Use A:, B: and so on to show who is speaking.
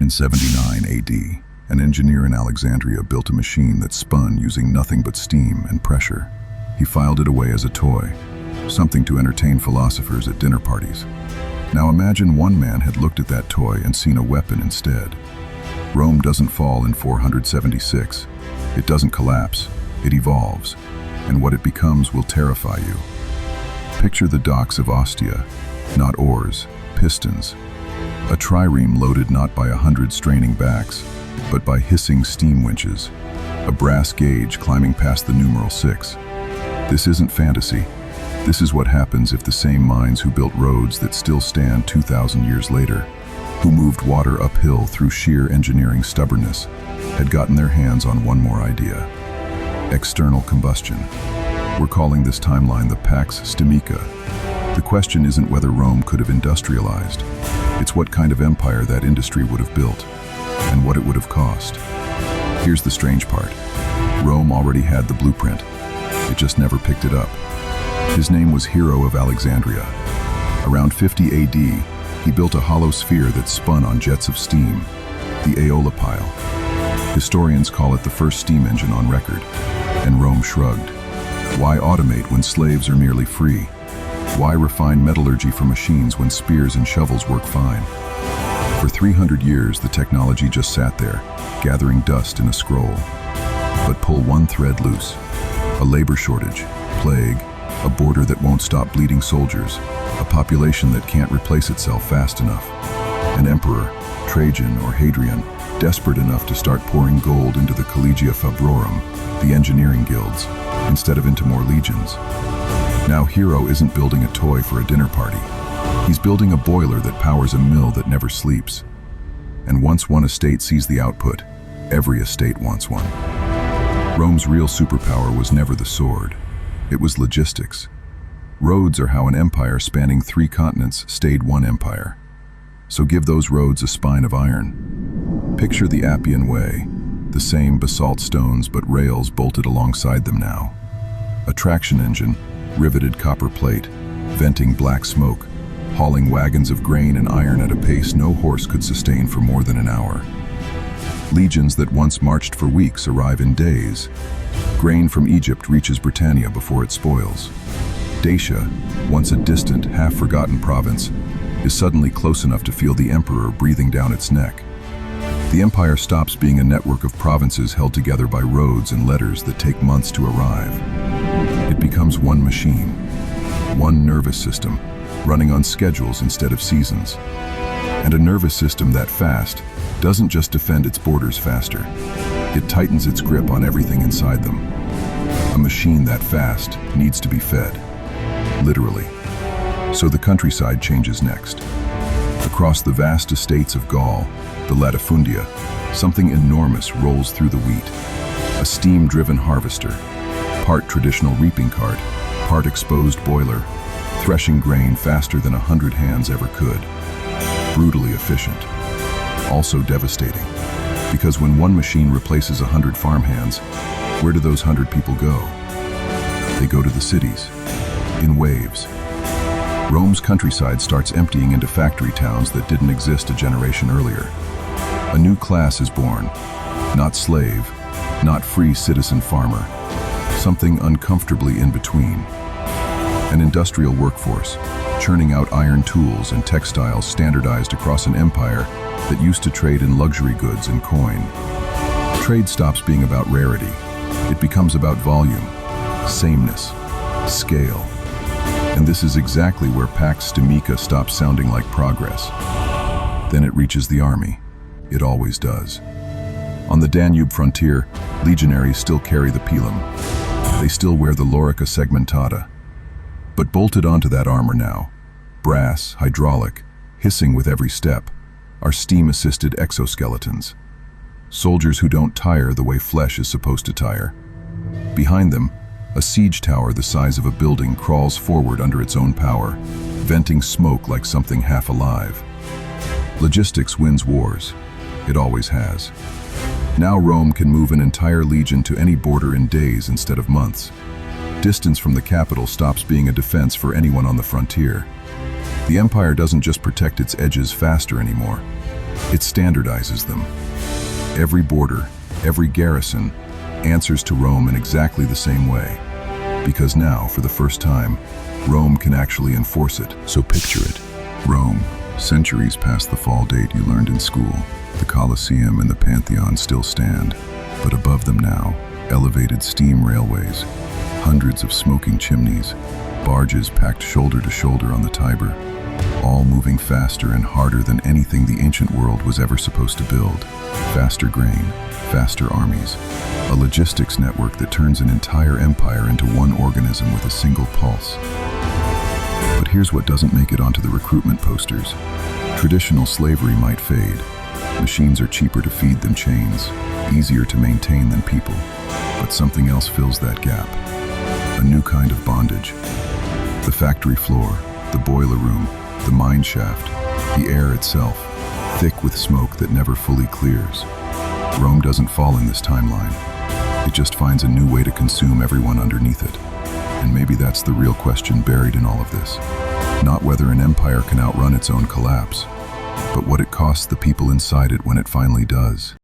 A: In 79 AD, an engineer in Alexandria built a machine that spun using nothing but steam and pressure. He filed it away as a toy, something to entertain philosophers at dinner parties. Now imagine one man had looked at that toy and seen a weapon instead. Rome doesn't fall in 476. It doesn't collapse, it evolves, and what it becomes will terrify you. Picture the docks of Ostia, not oars, pistons. A trireme loaded not by 100 straining backs, but by hissing steam winches. A brass gauge climbing past the numeral 6. This isn't fantasy. This is what happens if the same minds who built roads that still stand 2,000 years later, who moved water uphill through sheer engineering stubbornness, had gotten their hands on one more idea. External combustion. We're calling this timeline the Pax Steamica. The question isn't whether Rome could have industrialized. It's what kind of empire that industry would have built, and what it would have cost. Here's the strange part. Rome already had the blueprint. It just never picked it up. His name was Hero of Alexandria. Around 50 AD, he built a hollow sphere that spun on jets of steam, the Aeolipile. Historians call it the first steam engine on record, and Rome shrugged. Why automate when slaves are merely free? Why refine metallurgy for machines when spears and shovels work fine? For 300 years, the technology just sat there, gathering dust in a scroll. But pull one thread loose. A labor shortage, plague, a border that won't stop bleeding soldiers, a population that can't replace itself fast enough. An emperor, Trajan or Hadrian, desperate enough to start pouring gold into the Collegia Fabrorum, the engineering guilds, instead of into more legions. Now Hero isn't building a toy for a dinner party. He's building a boiler that powers a mill that never sleeps. And once one estate sees the output, every estate wants one. Rome's real superpower was never the sword. It was logistics. Roads are how an empire spanning 3 continents stayed one empire. So give those roads a spine of iron. Picture the Appian Way, the same basalt stones but rails bolted alongside them now. A traction engine, riveted copper plate, venting black smoke, hauling wagons of grain and iron at a pace no horse could sustain for more than an hour. Legions that once marched for weeks arrive in days. Grain from Egypt reaches Britannia before it spoils. Dacia, once a distant, half-forgotten province, is suddenly close enough to feel the emperor breathing down its neck. The empire stops being a network of provinces held together by roads and letters that take months to arrive. It becomes one machine, one nervous system, running on schedules instead of seasons. And a nervous system that fast doesn't just defend its borders faster. It tightens its grip on everything inside them. A machine that fast needs to be fed, literally. So the countryside changes next. Across the vast estates of Gaul, the latifundia, something enormous rolls through the wheat. A steam-driven harvester, part traditional reaping cart, part exposed boiler, threshing grain faster than 100 hands ever could. Brutally efficient. Also devastating, because when one machine replaces 100 farmhands, where do those 100 people go? They go to the cities, in waves. Rome's countryside starts emptying into factory towns that didn't exist a generation earlier. A new class is born, not slave, not free citizen farmer, something uncomfortably in between. An industrial workforce, churning out iron tools and textiles standardized across an empire that used to trade in luxury goods and coin. Trade stops being about rarity. It becomes about volume, sameness, scale. And this is exactly where Pax Steamica stops sounding like progress. Then it reaches the army. It always does. On the Danube frontier, legionaries still carry the pilum. They still wear the lorica segmentata. But bolted onto that armor now, brass, hydraulic, hissing with every step, are steam-assisted exoskeletons. Soldiers who don't tire the way flesh is supposed to tire. Behind them, a siege tower the size of a building crawls forward under its own power, venting smoke like something half alive. Logistics wins wars. It always has. Now Rome can move an entire legion to any border in days instead of months. Distance from the capital stops being a defense for anyone on the frontier. The empire doesn't just protect its edges faster anymore. It standardizes them. Every border, every garrison, answers to Rome in exactly the same way. Because now, for the first time, Rome can actually enforce it. So picture it. Rome, centuries past the fall date you learned in school. The Colosseum and the Pantheon still stand, but above them now, elevated steam railways, hundreds of smoking chimneys, barges packed shoulder to shoulder on the Tiber, all moving faster and harder than anything the ancient world was ever supposed to build. Faster grain, faster armies, a logistics network that turns an entire empire into one organism with a single pulse. But here's what doesn't make it onto the recruitment posters. Traditional slavery might fade. Machines are cheaper to feed than chains, easier to maintain than people. But something else fills that gap. A new kind of bondage. The factory floor, the boiler room, the mine shaft, the air itself, thick with smoke that never fully clears. Rome doesn't fall in this timeline. It just finds a new way to consume everyone underneath it. And maybe that's the real question buried in all of this. Not whether an empire can outrun its own collapse, but what it costs the people inside it when it finally does.